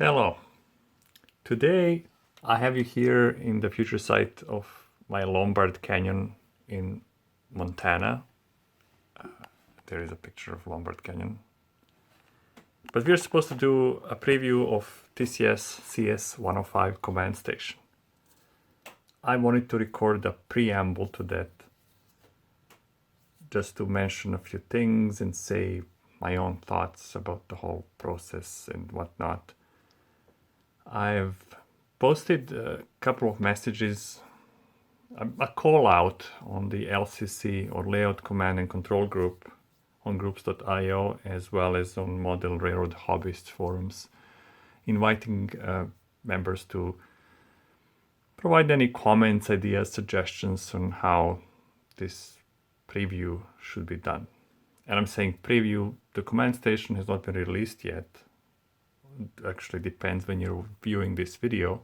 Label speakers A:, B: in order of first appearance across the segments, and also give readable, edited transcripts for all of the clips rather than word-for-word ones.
A: Hello. Today I have you here in the future site of my Lombard Canyon in Montana. There is a picture of Lombard Canyon. But we're supposed to do a preview of TCS CS-105 Command Station. I wanted to record a preamble to that, just to mention a few things and say my own thoughts about the whole process and whatnot. I've posted a couple of messages, a call out on the LCC or Layout Command and Control group on groups.io, as well as on Model Railroad Hobbyist forums, inviting members to provide any comments, ideas, suggestions on how this preview should be done. And I'm saying preview, the command station has not been released yet. It actually depends when you're viewing this video.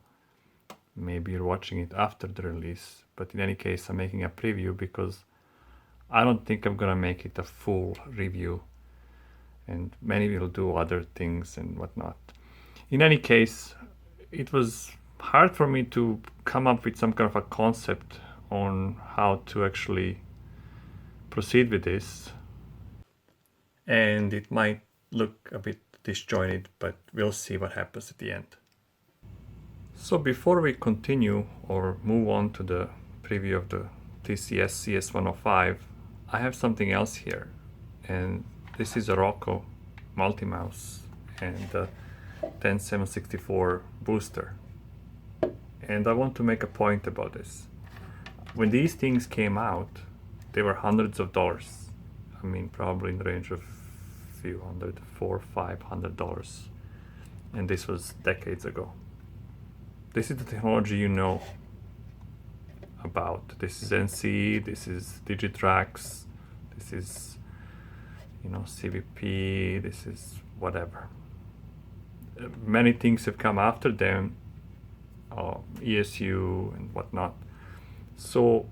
A: Maybe you're watching it after the release, but in any case I'm making a preview because I don't think I'm gonna make it a full review, and many will do other things and whatnot. In any case, it was hard for me to come up with some kind of a concept on how to actually proceed with this, and it might look a bit disjointed, but we'll see what happens at the end. So before we continue or move on to the preview of the TCS CS-105, I have something else here, and this is a Rocco multi-mouse and the 10764 booster. And I want to make a point about this. When these things came out, they were hundreds of dollars. I mean, probably in the range of few hundred, $400-500, and this was decades ago. This is the technology you know about. This is NC, this is Digitrax, this is, CVP, this is whatever. Many things have come after them, ESU and whatnot. So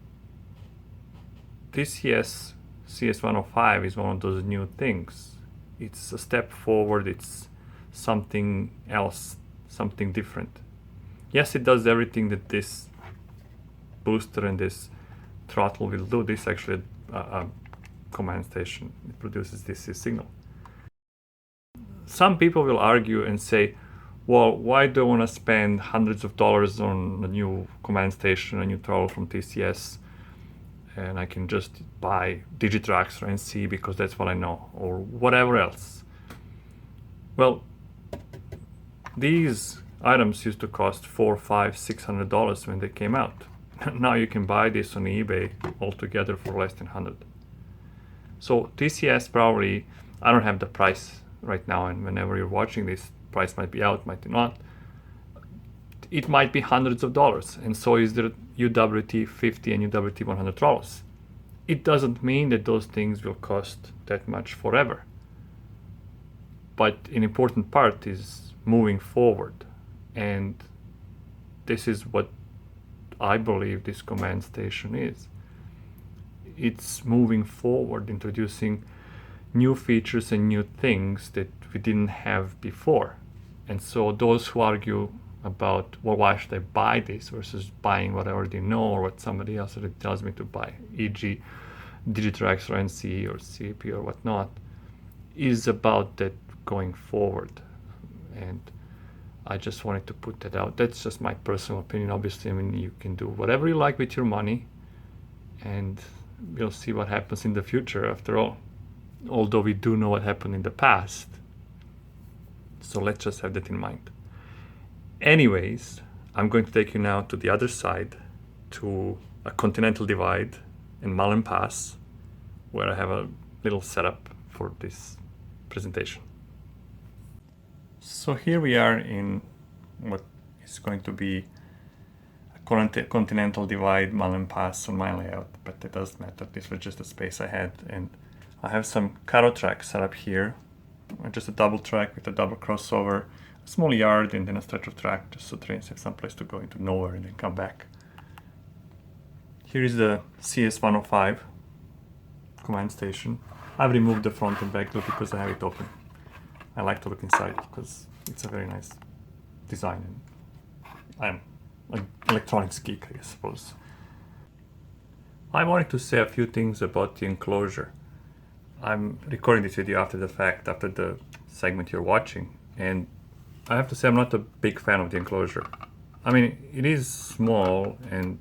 A: TCS CS-105 is one of those new things. It's a step forward, it's something else, something different. Yes, it does everything that this booster and this throttle will do. This is actually a command station. It produces this signal. Some people will argue and say, well, why do I want to spend hundreds of dollars on a new command station, a new throttle from TCS, and I can just buy Digitrax or NC because that's what I know, or whatever else. Well, these items used to cost $400, $500, $600 when they came out. Now you can buy this on eBay altogether for less than 100. So TCS probably, I don't have the price right now, and whenever you're watching this, price might be out, might not. It might be hundreds of dollars, and so is the UWT 50 and UWT 100 throttles. It doesn't mean that those things will cost that much forever. But an important part is moving forward, and this is what I believe this command station is. It's moving forward, introducing new features and new things that we didn't have before. And so those who argue about, well, why should I buy this versus buying what I already know or what somebody else already tells me to buy, e.g. Digitrax or NC or CVP or whatnot, is about that going forward. And I just wanted to put that out. That's just my personal opinion. Obviously, I mean, you can do whatever you like with your money, and we'll see what happens in the future after all. Although we do know what happened in the past. So let's just have that in mind. Anyways, I'm going to take you now to the other side, to a continental divide in Mullen Pass, where I have a little setup for this presentation. So here we are in what is going to be a continental divide, Mullen Pass on my layout, but it doesn't matter. This was just the space I had, and I have some caro track set up here, just a double track with a double crossover, a small yard, and then a stretch of track, just so trains have some place to go into nowhere and then come back. Here is the CS-105 command station. I've removed the front and back door because I have it open. I like to look inside because it's a very nice design, and I'm an electronics geek, I suppose. I wanted to say a few things about the enclosure. I'm recording this video after the fact, after the segment you're watching, and I have to say I'm not a big fan of the enclosure. I mean, it is small and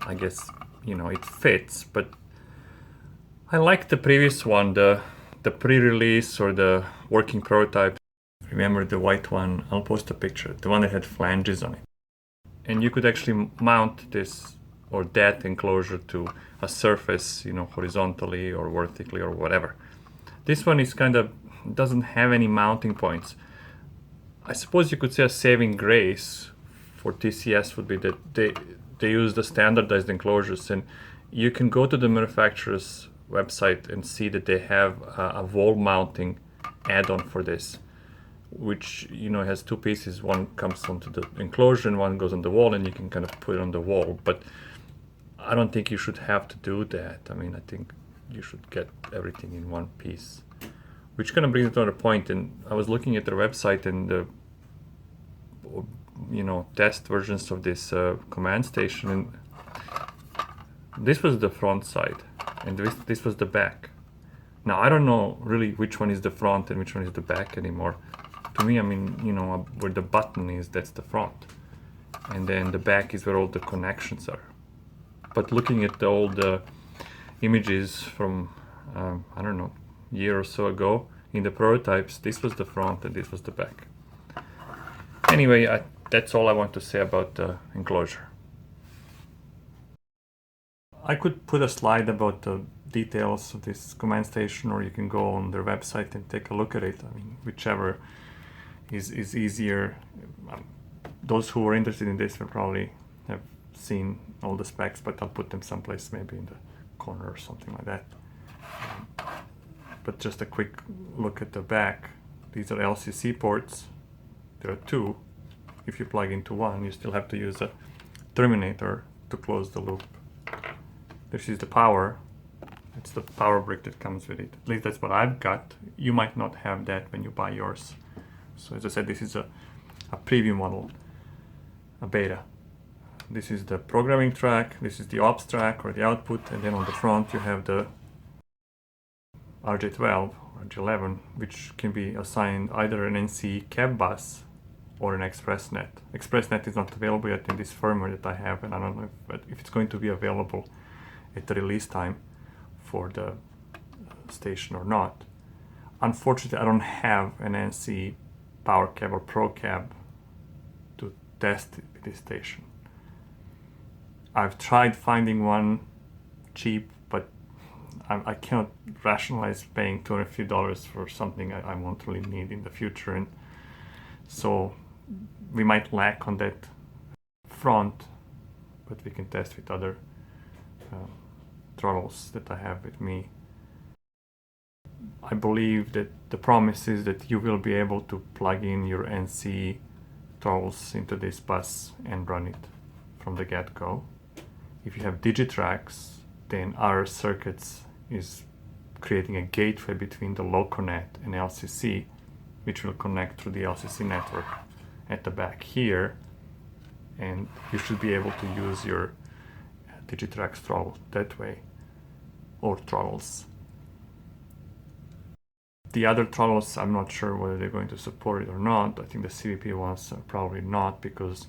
A: I guess, you know, it fits, but I like the previous one, the pre-release or the working prototype. Remember the white one? I'll post a picture, the one that had flanges on it. And you could actually mount this or that enclosure to a surface, you know, horizontally or vertically or whatever. This one is kind of, doesn't have any mounting points. I suppose you could say a saving grace for TCS would be that they use the standardized enclosures, and you can go to the manufacturer's website and see that they have a wall mounting add-on for this, which, you know, has two pieces. One comes onto the enclosure and one goes on the wall, and you can kind of put it on the wall. But I don't think you should have to do that. I mean, I think you should get everything in one piece, which kind of brings me to another point. And I was looking at their website and the, you know, test versions of this command station, and this was the front side and this was the back. Now I don't know really which one is the front and which one is the back anymore. To me, I mean, you know, where the button is, that's the front, and then the back is where all the connections are. But looking at the old images from I don't know, a year or so ago in the prototypes, this was the front and this was the back. Anyway, that's all I want to say about the enclosure. I could put a slide about the details of this command station, or you can go on their website and take a look at it. I mean, whichever is easier. Those who are interested in this will probably have seen all the specs, but I'll put them someplace, maybe in the corner or something like that. But just a quick look at the back. These are LCC ports. There are two. If you plug into one, you still have to use a terminator to close the loop. This is the power. It's the power brick that comes with it. At least that's what I've got. You might not have that when you buy yours. So as I said, this is a preview model, a beta. This is the programming track. This is the ops track or the output. And then on the front, you have the RJ12 or RJ11, which can be assigned either an NC cab bus or an ExpressNet. ExpressNet is not available yet in this firmware that I have, and I don't know if it's going to be available at the release time for the station or not. Unfortunately, I don't have an NC power cab or pro cab to test with this station. I've tried finding one cheap, but I cannot rationalize paying $250 for something I won't really need in the future, and so we might lack on that front, but we can test with other throttles that I have with me. I believe that the promise is that you will be able to plug in your NC throttles into this bus and run it from the get-go. If you have Digitrax, then our circuits is creating a gateway between the LocoNet and LCC, which will connect through the LCC network at the back here, and you should be able to use your Digitrax throttle that way, or throttles. The other throttles, I'm not sure whether they're going to support it or not. I think the CVP ones are probably not, because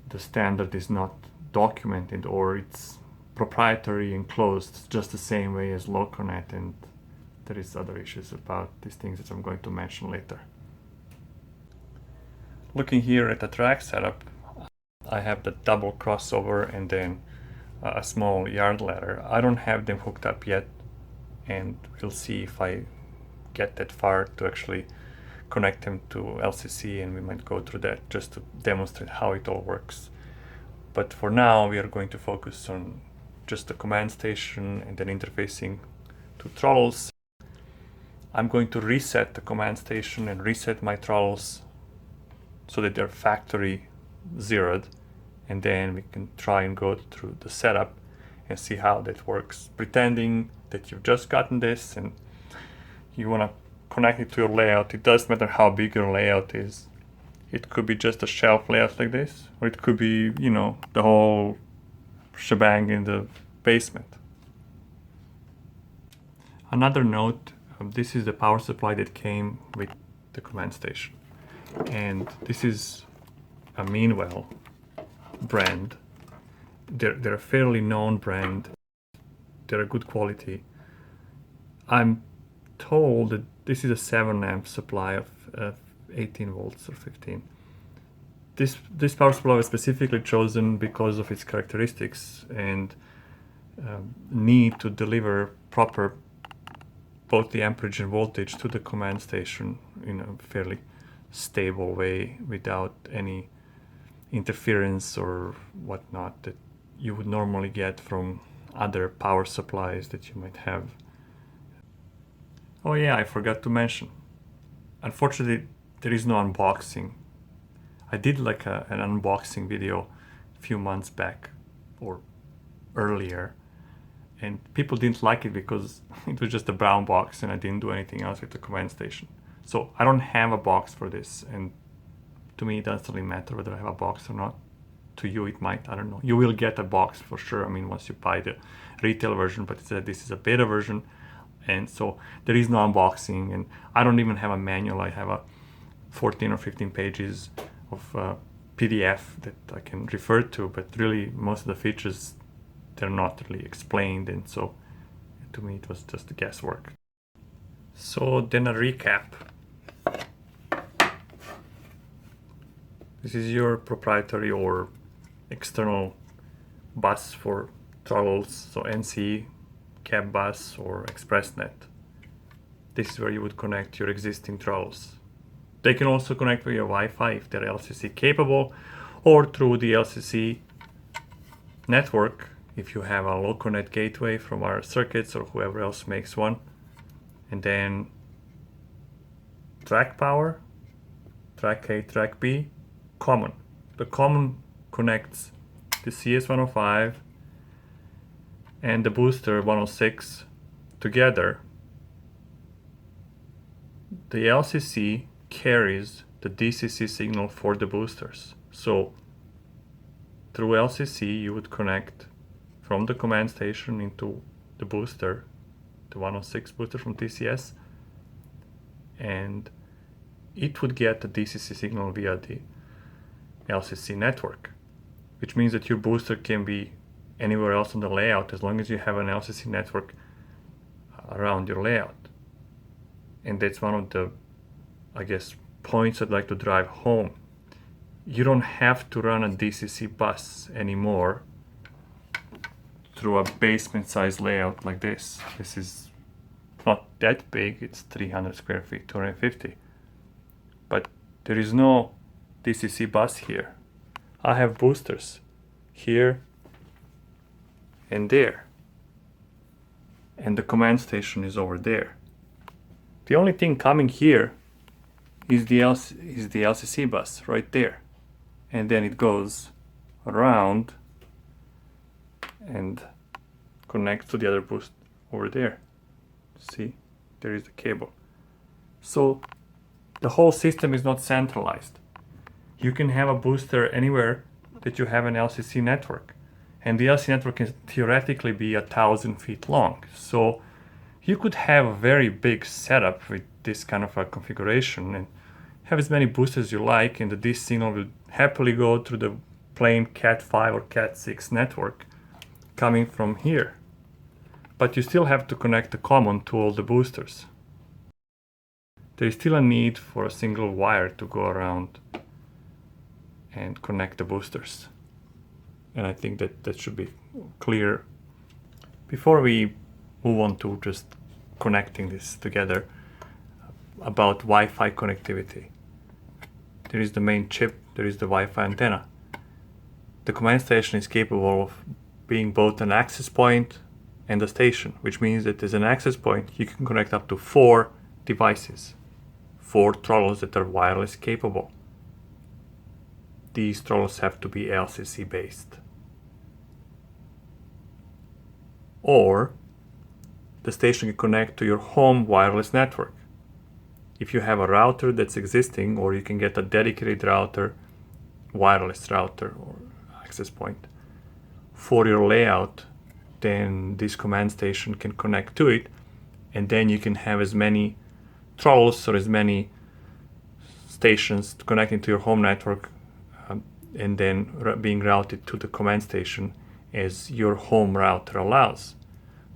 A: the standard is not documented, or it's proprietary and closed just the same way as LocoNet, and there is other issues about these things that I'm going to mention later. Looking here at the track setup, I have the double crossover and then a small yard ladder. I don't have them hooked up yet, and we'll see if I get that far to actually connect them to LCC, and we might go through that just to demonstrate how it all works. But for now, we are going to focus on just the command station and then interfacing to throttles. I'm going to reset the command station and reset my throttles so that they're factory zeroed, and then we can try and go through the setup and see how that works, pretending that you've just gotten this and you want to connect it to your layout. It doesn't matter how big your layout is. It could be just a shelf layout like this, or it could be, you know, the whole shebang in the basement. Another note, this is the power supply that came with the command station. And this is a Meanwell brand. They're a fairly known brand. They're a good quality. I'm told that this is a 7 amp supply of 18 volts or 15. This power supply was specifically chosen because of its characteristics and need to deliver proper both the amperage and voltage to the command station in a fairly stable way without any interference or whatnot that you would normally get from other power supplies that you might have. Oh yeah, I forgot to mention. Unfortunately, there is no unboxing. I did like an unboxing video a few months back or earlier, and people didn't like it because it was just a brown box and I didn't do anything else with the command station. So I don't have a box for this, and to me it doesn't really matter whether I have a box or not. To you it might, I don't know. You will get a box for sure, I mean, once you buy the retail version, but this is a beta version, and so there is no unboxing, and I don't even have a manual. I have a 14 or 15 pages of PDF that I can refer to, but really most of the features, they're not really explained, and so to me it was just guesswork. So then a recap. This is your proprietary or external bus for throttles, so NC, cab bus, or ExpressNet. This is where you would connect your existing throttles. They can also connect via Wi-Fi if they're LCC capable, or through the LCC network if you have a LocoNet gateway from our circuits or whoever else makes one. And then track power, track A, track B, common. The common connects the CS-105 and the booster 106 together. The LCC carries the DCC signal for the boosters. So through LCC you would connect from the command station into the booster, the 106 booster from TCS, and it would get the DCC signal via the LCC network, which means that your booster can be anywhere else on the layout as long as you have an LCC network around your layout. And that's one of the, I guess, points I'd like to drive home. You don't have to run a DCC bus anymore through a basement size layout like this. This is not that big, it's 300 square feet, 250. But there is no DCC bus here. I have boosters here and there. And the command station is over there. The only thing coming here is the LCC bus right there. And then it goes around and connects to the other boost over there. See, there is the cable. So the whole system is not centralized. You can have a booster anywhere that you have an LCC network. And the LCC network can theoretically be 1,000 feet long. So you could have a very big setup with this kind of a configuration and have as many boosters as you like, and the DC signal will happily go through the plain Cat5 or Cat6 network coming from here. But you still have to connect the common to all the boosters. There is still a need for a single wire to go around and connect the boosters. And I think that should be clear. Before we move on to just connecting this together, about Wi-Fi connectivity. There is the main chip, there is the Wi-Fi antenna. The command station is capable of being both an access point and a station, which means that as an access point you can connect up to 4 devices, 4 throttles that are wireless capable. These throttles have to be LCC based. Or the station can connect to your home wireless network. if you have a router that's existing, or you can get a dedicated router, wireless router or access point for your layout, then this command station can connect to it, and then you can have as many throttles or as many stations connecting to your home network, and then being routed to the command station as your home router allows.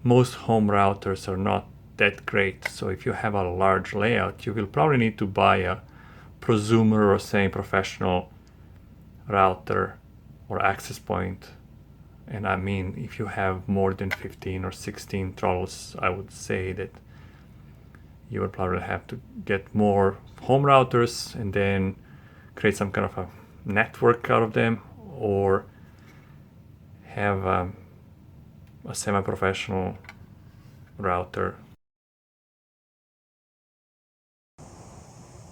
A: Most home routers are not that great, so if you have a large layout, you will probably need to buy a prosumer or semi-professional router or access point. And I mean, if you have more than 15 or 16 throttles, I would say that you will probably have to get more home routers and then create some kind of a network out of them, or have a semi-professional router.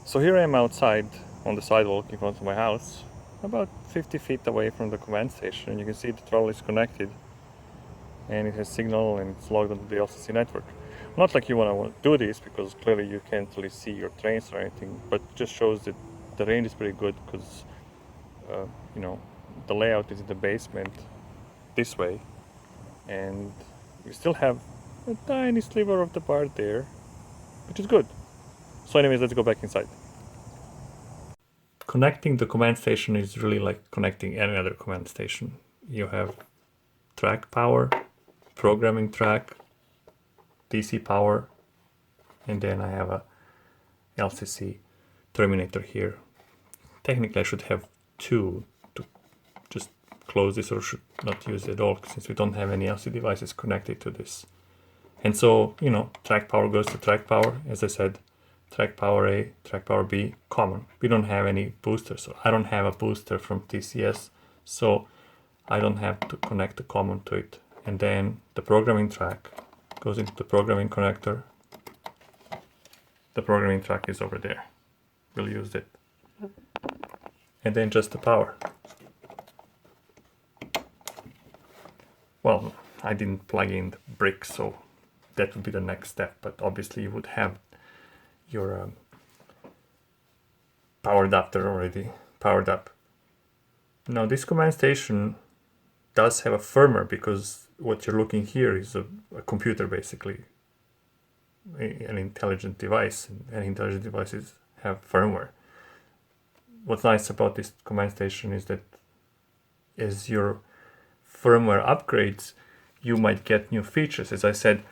A: So here I am outside on the sidewalk in front of my house, about 50 feet away from the command station, and you can see the throttle is connected and it has signal and it's logged onto the LCC network. Not like you want to do this, because clearly you can't really see your trains or anything, but it just shows that the range is pretty good, because you know, the layout is in the basement this way, and we still have a tiny sliver of the bar there, which is good. So anyways, let's go back inside. Connecting the command station is really like connecting any other command station. You have track power, programming track, DC power, and then I have a LCC terminator here. Technically I should have two to just close this, or should not use it at all, since we don't have any LCD devices connected to this. And so, you know, track power goes to track power, as I said, track power A, track power B, common. We don't have any boosters, so I don't have a booster from TCS, so I don't have to connect the common to it. And then the programming track goes into the programming connector. The programming track is over there. We'll use it. And then just the power. Well, I didn't plug in the brick, so that would be the next step, but obviously you would have your power adapter already powered up. Now this command station does have a firmware, because what you're looking here is a computer, basically, an intelligent device, and intelligent devices have firmware. What's nice about this command station is that as your firmware upgrades, you might get new features. As I said,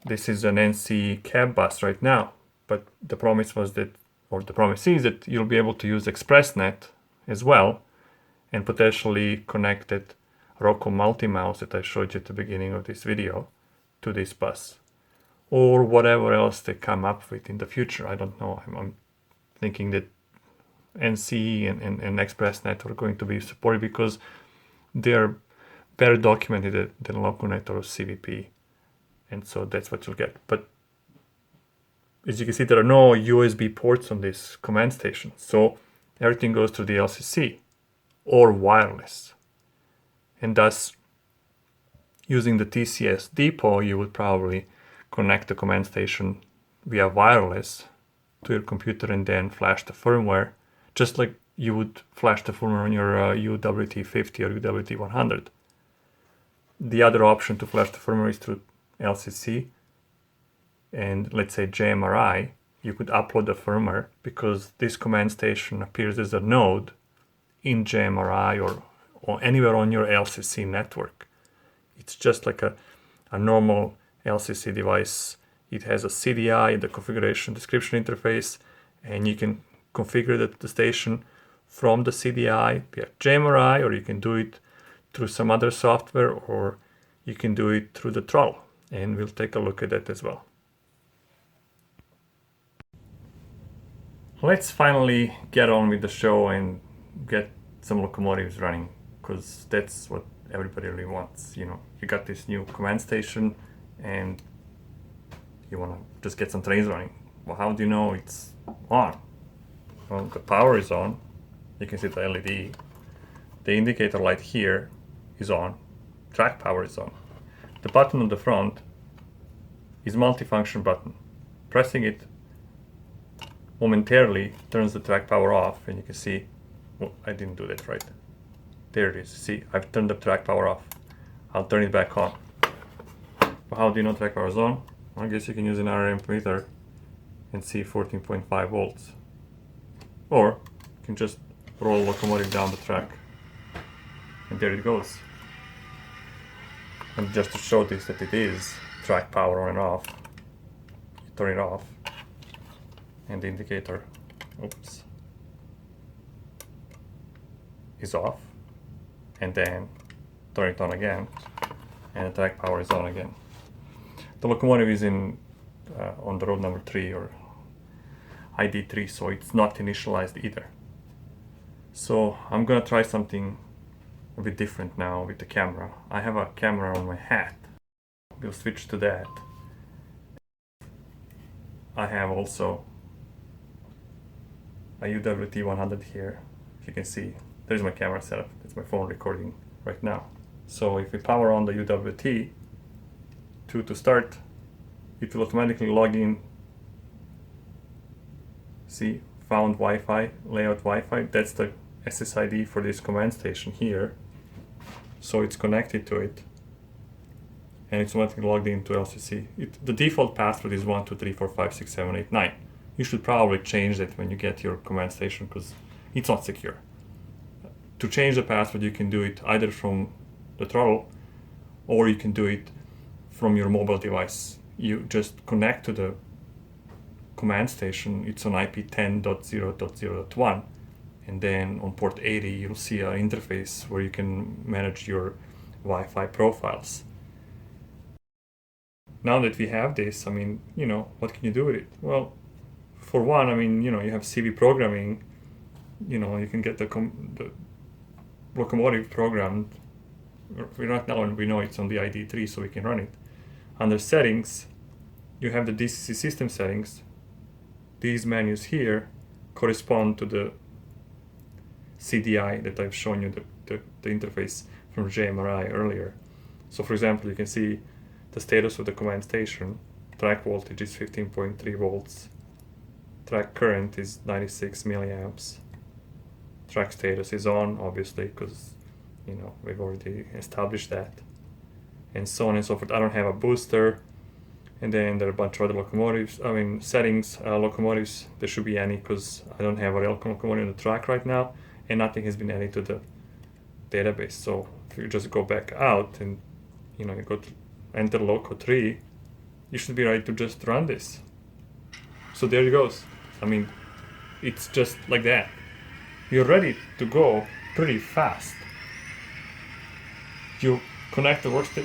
A: this is an NC cab bus right now, but the promise was that, or the promise is that you'll be able to use ExpressNet as well, and potentially connect that Roku multi-mouse that I showed you at the beginning of this video to this bus, or whatever else they come up with in the future. I don't know. I'm thinking that NC and ExpressNet are going to be supported, because they're better documented than LocoNet or CVP, and so that's what you'll get. But as you can see, there are no USB ports on this command station, so everything goes through the LCC or wireless. And thus, using the TCS depot, you would probably connect the command station via wireless to your computer and then flash the firmware, just like you would flash the firmware on your UWT50 or UWT100. The other option to flash the firmware is through LCC, and let's say JMRI. You could upload the firmware, because this command station appears as a node in JMRI or anywhere on your LCC network. It's just like a normal LCC device. It has a CDI, the configuration description interface, and you can configure the station from the CDI via JMRI, or you can do it through some other software, or you can do it through the throttle, and we'll take a look at that as well. Let's finally get on with the show and get some locomotives running, because that's what everybody really wants. You know, you got this new command station and you want to just get some trains running. Well, how do you know it's on? Well, the power is on. You can see the LED. The indicator light here is on. Track power is on. The button on the front is multifunction button. Pressing it momentarily turns the track power off, and you can see, well, I didn't do that right. There it is. See, I've turned the track power off. I'll turn it back on. Well, how do you know track power is on? I guess you can use an RMP meter and see 14.5 volts. Or you can just roll the locomotive down the track, and there it goes. And just to show this that it is track power on and off, you turn it off, and the indicator, oops, is off, and then turn it on again, and the track power is on again. The locomotive is in on the road number 3 or ID3, so it's not initialized either. So I'm gonna try something a bit different now with the camera. I have a camera on my hat. We'll switch to that. I have also a UWT 100 here. If you can see, there's my camera setup. It's my phone recording right now. So if we power on the UWT to start, it will automatically log in. See, found Wi-Fi, layout Wi-Fi. That's the SSID for this command station here. So it's connected to it, and it's automatically logged into LCC. The default password is 123456789. You should probably change that when you get your command station, because it's not secure. To change the password, you can do it either from the throttle, or you can do it from your mobile device. You just connect to the command station. It's on IP 10.0.0.1, and then on port 80 you'll see an interface where you can manage your Wi-Fi profiles. Now that we have this, I mean, what can you do with it? Well, for one, I mean, you have CV programming. You can get the locomotive programmed. Right now we know it's on the ID3, so we can run it. Under settings, you have the DCC system settings. These menus here correspond to the CDI that I've shown you, the interface from JMRI earlier. So for example, you can see the status of the command station. Track voltage is 15.3 volts. Track current is 96 milliamps. Track status is on, obviously, because we've already established that, and so on and so forth. I don't have a booster, and then there are a bunch of other settings, locomotives. There should be any, because I don't have a rail locomotive on the track right now, and nothing has been added to the database. So if you just go back out and you go to enter loco 3, you should be ready to just run this. So there it goes. I mean, it's just like that. You're ready to go pretty fast. You connect connect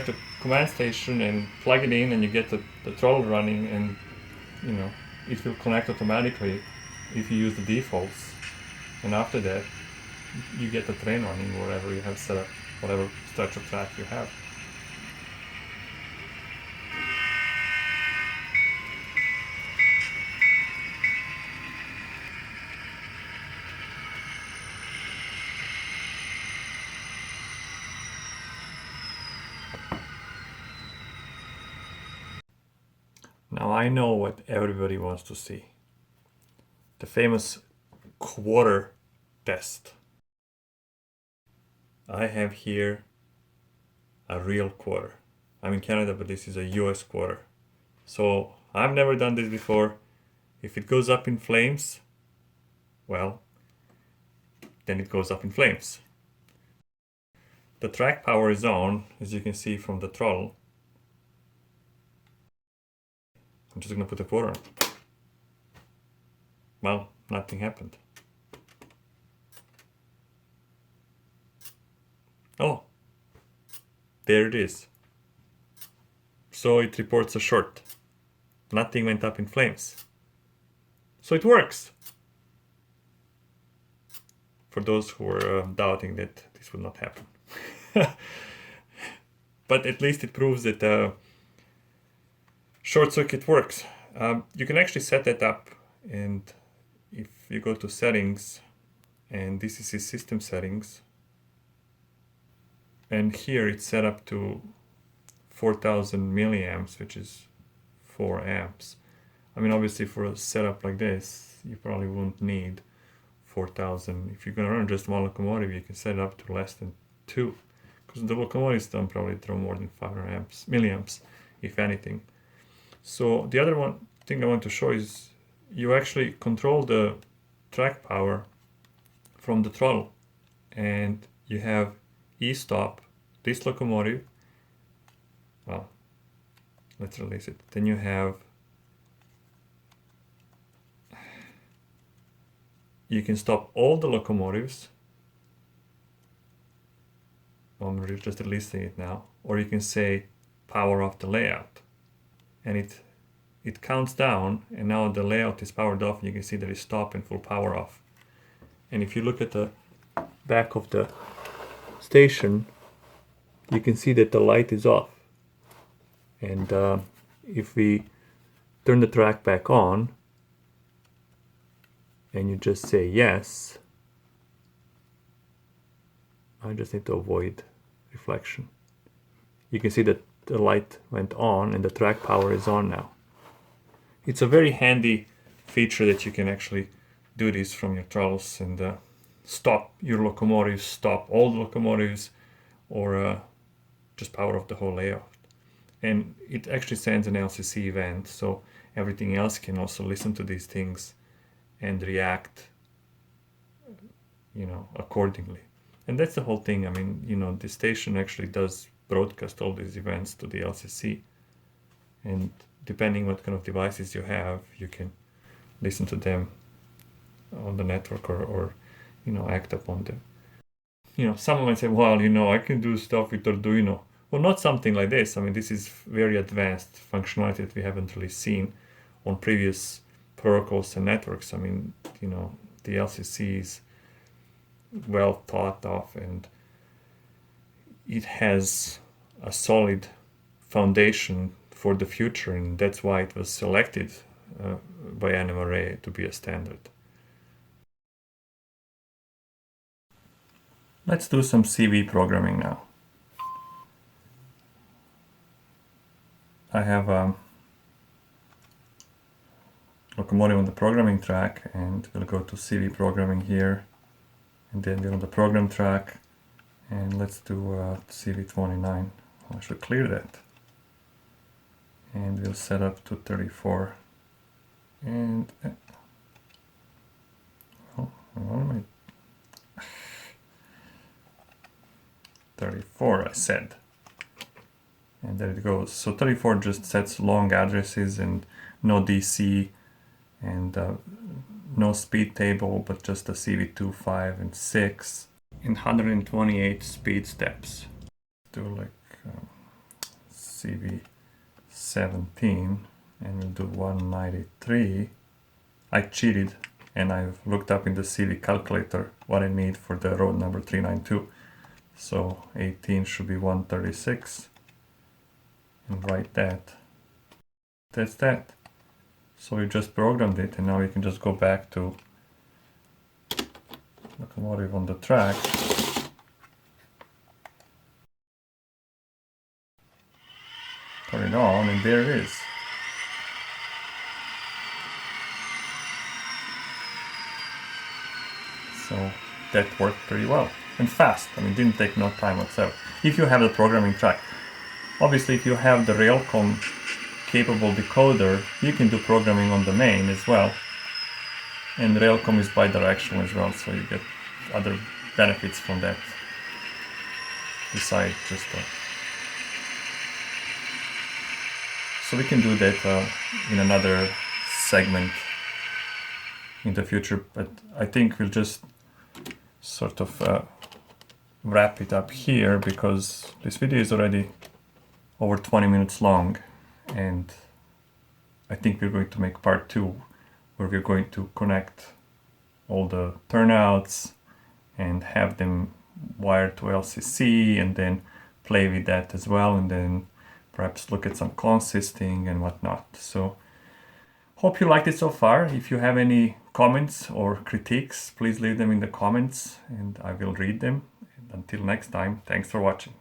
A: the command station and plug it in, and you get the throttle running, and it will connect automatically if you use the defaults. And after that, you get the train running wherever you have set up, whatever stretch of track you have. Now I know what everybody wants to see. The famous quarter test. I have here a real quarter. I'm in Canada, but this is a US quarter. So I've never done this before. If it goes up in flames, well, then it goes up in flames. The track power is on, as you can see from the throttle. I'm just going to put a quarter on. Well, nothing happened. Oh, there it is. So it reports a short. Nothing went up in flames. So it works. For those who were doubting that this would not happen. But at least it proves that short circuit works. You can actually set that up, and if you go to settings and DCC system settings, and here it's set up to 4000 milliamps, which is 4 amps. I mean, obviously for a setup like this, you probably won't need 4,000. If you're going to run just one locomotive, you can set it up to less than 2, because the locomotives don't probably draw more than 500 milliamps, if anything. So the other one thing I want to show is you actually control the track power from the throttle, and you have e-stop, this locomotive. Well, let's release it. Then you have, you can stop all the locomotives. I'm just releasing it now. Or you can say power off the layout, and it counts down, and now the layout is powered off, and you can see that it's stop and full power off. And if you look at the back of the station, you can see that the light is off. And if we turn the track back on, and you just say yes, I just need to avoid reflection. You can see that the light went on and the track power is on now. It's a very handy feature that you can actually do this from your throttles and stop your locomotives, stop all the locomotives, or just power off the whole layout. And it actually sends an LCC event, so everything else can also listen to these things and react, accordingly. And that's the whole thing. I mean, the station actually does broadcast all these events to the LCC, and depending what kind of devices you have, you can listen to them on the network or act upon them. Someone might say, well, I can do stuff with Arduino. Well, not something like this. I mean, this is very advanced functionality that we haven't really seen on previous protocols and networks. I mean, the LCC is well thought of, and it has a solid foundation for the future, and that's why it was selected by NMRA to be a standard. Let's do some CV programming now. I have a locomotive on the programming track, and we'll go to CV programming here, and then we're on the program track, and let's do CV29. I should clear that, and we'll set up to 34, and 34 I said, and there it goes. So 34 just sets long addresses and no DC and no speed table, but just a CV2, 5, and 6, and 128 speed steps. Do like CV17, and we'll do 193. I cheated, and I've looked up in the CV calculator what I need for the road number 392. So 18 should be 136, and write that. That's that. So we just programmed it, and now we can just go back to locomotive on the track. Turn it on, and there it is. So that worked pretty well and fast. I mean, didn't take no time whatsoever. If you have the programming track. Obviously, if you have the Railcom capable decoder, you can do programming on the main as well. And Railcom is bidirectional as well, so you get other benefits from that. Besides just so we can do that in another segment in the future, but I think we'll just sort of wrap it up here, because this video is already over 20 minutes long, and I think we're going to make part 2, where we're going to connect all the turnouts and have them wired to LCC, and then play with that as well, and then perhaps look at some consisting and whatnot. So hope you liked it so far. If you have any comments or critiques, please leave them in the comments, and I will read them. And until next time, thanks for watching.